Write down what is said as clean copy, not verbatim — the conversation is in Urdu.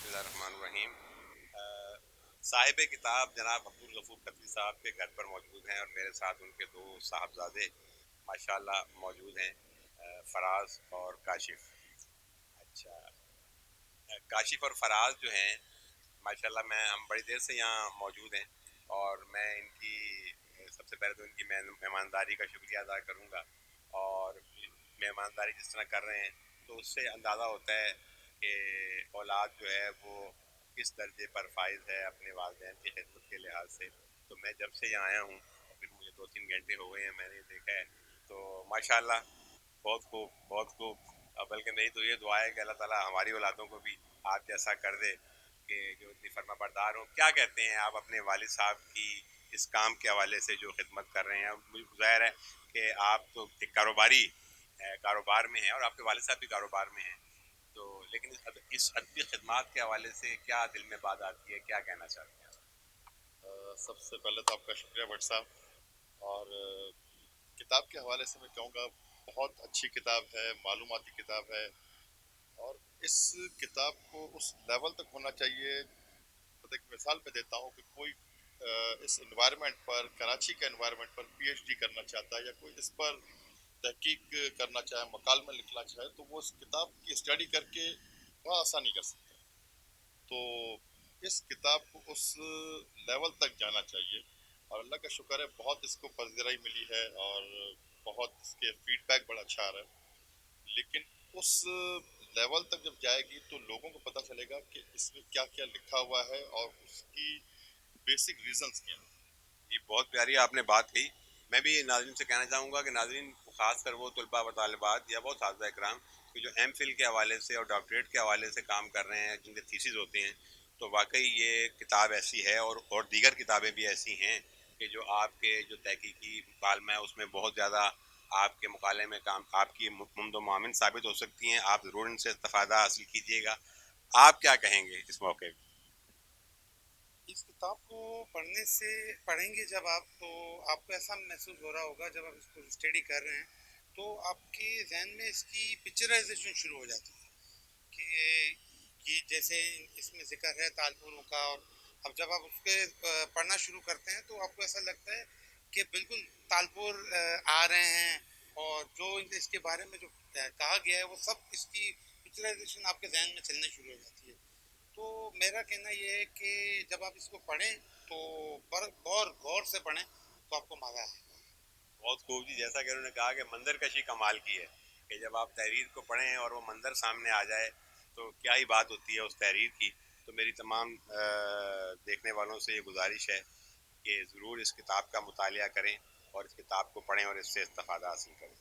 اللہ الرحمن الرحیم۔ صاحب کتاب جناب عبدالغفور قدری صاحب کے گھر پر موجود ہیں اور میرے ساتھ ان کے دو صاحبزادے ماشاءاللہ موجود ہیں، فراز اور کاشف۔ اچھا، کاشف اور فراز جو ہیں ماشاءاللہ ہم بڑی دیر سے یہاں موجود ہیں، اور میں ان کی سب سے پہلے تو ان کی مہمانداری کا شکریہ ادا کروں گا، اور مہمانداری جس طرح کر رہے ہیں تو اس سے اندازہ ہوتا ہے کہ اولاد جو ہے وہ کس درجے پر فائز ہے اپنے والدین کی خدمت کے لحاظ سے۔ تو میں جب سے یہاں آیا ہوں، پھر مجھے 2-3 گھنٹے ہو گئے ہیں، میں نے دیکھا ہے تو ماشاءاللہ بہت خوب بہت خوب۔ بلکہ میری تو یہ دعا ہے کہ اللہ تعالیٰ ہماری اولادوں کو بھی آپ جیسا کر دے کہ جو اتنی فرما بردار ہوں۔ کیا کہتے ہیں آپ اپنے والد صاحب کی اس کام کے حوالے سے جو خدمت کر رہے ہیں؟ مجھے ظاہر ہے کہ آپ تو ایک کاروبار میں ہیں، اور آپ کے والد صاحب بھی کاروبار میں ہیں، تو لیکن اس ادبی خدمات کے حوالے سے کیا دل میں بات آتی ہے، کیا کہنا چاہتے ہیں؟ سب سے پہلے تو آپ کا شکریہ بٹ صاحب، اور کتاب کے حوالے سے میں کہوں گا بہت اچھی کتاب ہے، معلوماتی کتاب ہے، اور اس کتاب کو اس لیول تک ہونا چاہیے۔ ایک مثال میں دیتا ہوں کہ کوئی اس انوائرمنٹ پر، کراچی کے انوائرمنٹ پر پی ایچ ڈی کرنا چاہتا ہے، یا کوئی اس پر تحقیق کرنا چاہے، مکالمہ لکھنا چاہے، تو وہ اس کتاب کی اسٹڈی کر کے بہت آسانی کر سکتا ہے۔ تو اس کتاب کو اس لیول تک جانا چاہیے، اور اللہ کا شکر ہے بہت اس کو پذیرائی ملی ہے، اور بہت اس کے فیڈ بیک بڑا اچھا آ رہا ہے۔ لیکن اس لیول تک جب جائے گی تو لوگوں کو پتہ چلے گا کہ اس میں کیا کیا لکھا ہوا ہے اور اس کی بیسک ریزنز کیا ہیں۔ یہ بہت پیاری آپ نے بات کہی۔ میں بھی ناظرین سے کہنا چاہوں گا کہ ناظرین، خاص کر وہ طلباء و طالبات یا وہ اساتذہ اکرام کہ جو ایم فل کے حوالے سے اور ڈاکٹریٹ کے حوالے سے کام کر رہے ہیں، جن کے تھیسز ہوتے ہیں، تو واقعی یہ کتاب ایسی ہے، اور دیگر کتابیں بھی ایسی ہیں کہ جو آپ کے جو تحقیقی مکالمہ ہے اس میں بہت زیادہ آپ کے مقالے میں کام آپ کی ممد و معاون ثابت ہو سکتی ہیں۔ آپ ضرور ان سے استفادہ حاصل کیجیے گا۔ آپ کیا کہیں گے اس موقع پہ؟ اس کتاب کو پڑھیں گے جب آپ، تو آپ کو ایسا محسوس ہو رہا ہوگا جب آپ اس کو اسٹڈی کر رہے ہیں تو آپ کے ذہن میں اس کی پکچرائزیشن شروع ہو جاتی ہے کہ یہ جیسے اس میں ذکر ہے تالپوروں کا، اور اب جب آپ اس کے پڑھنا شروع کرتے ہیں تو آپ کو ایسا لگتا ہے کہ بالکل تالپور آ رہے ہیں، اور جو اس کے بارے میں جو کہا گیا ہے وہ سب اس کی پکچرائزیشن آپ کے ذہن میں چلنے شروع ہو جاتی ہے۔ تو میرا کہنا یہ ہے کہ جب آپ اس کو پڑھیں تو غور سے پڑھیں تو آپ کو مزہ آئے گا۔ بہت خوب جی، جیسا کہ انہوں نے کہا کہ منظر کشی کمال کی ہے، کہ جب آپ تحریر کو پڑھیں اور وہ منظر سامنے آ جائے تو کیا ہی بات ہوتی ہے اس تحریر کی۔ تو میری تمام دیکھنے والوں سے یہ گزارش ہے کہ ضرور اس کتاب کا مطالعہ کریں، اور اس کتاب کو پڑھیں اور اس سے استفادہ حاصل کریں۔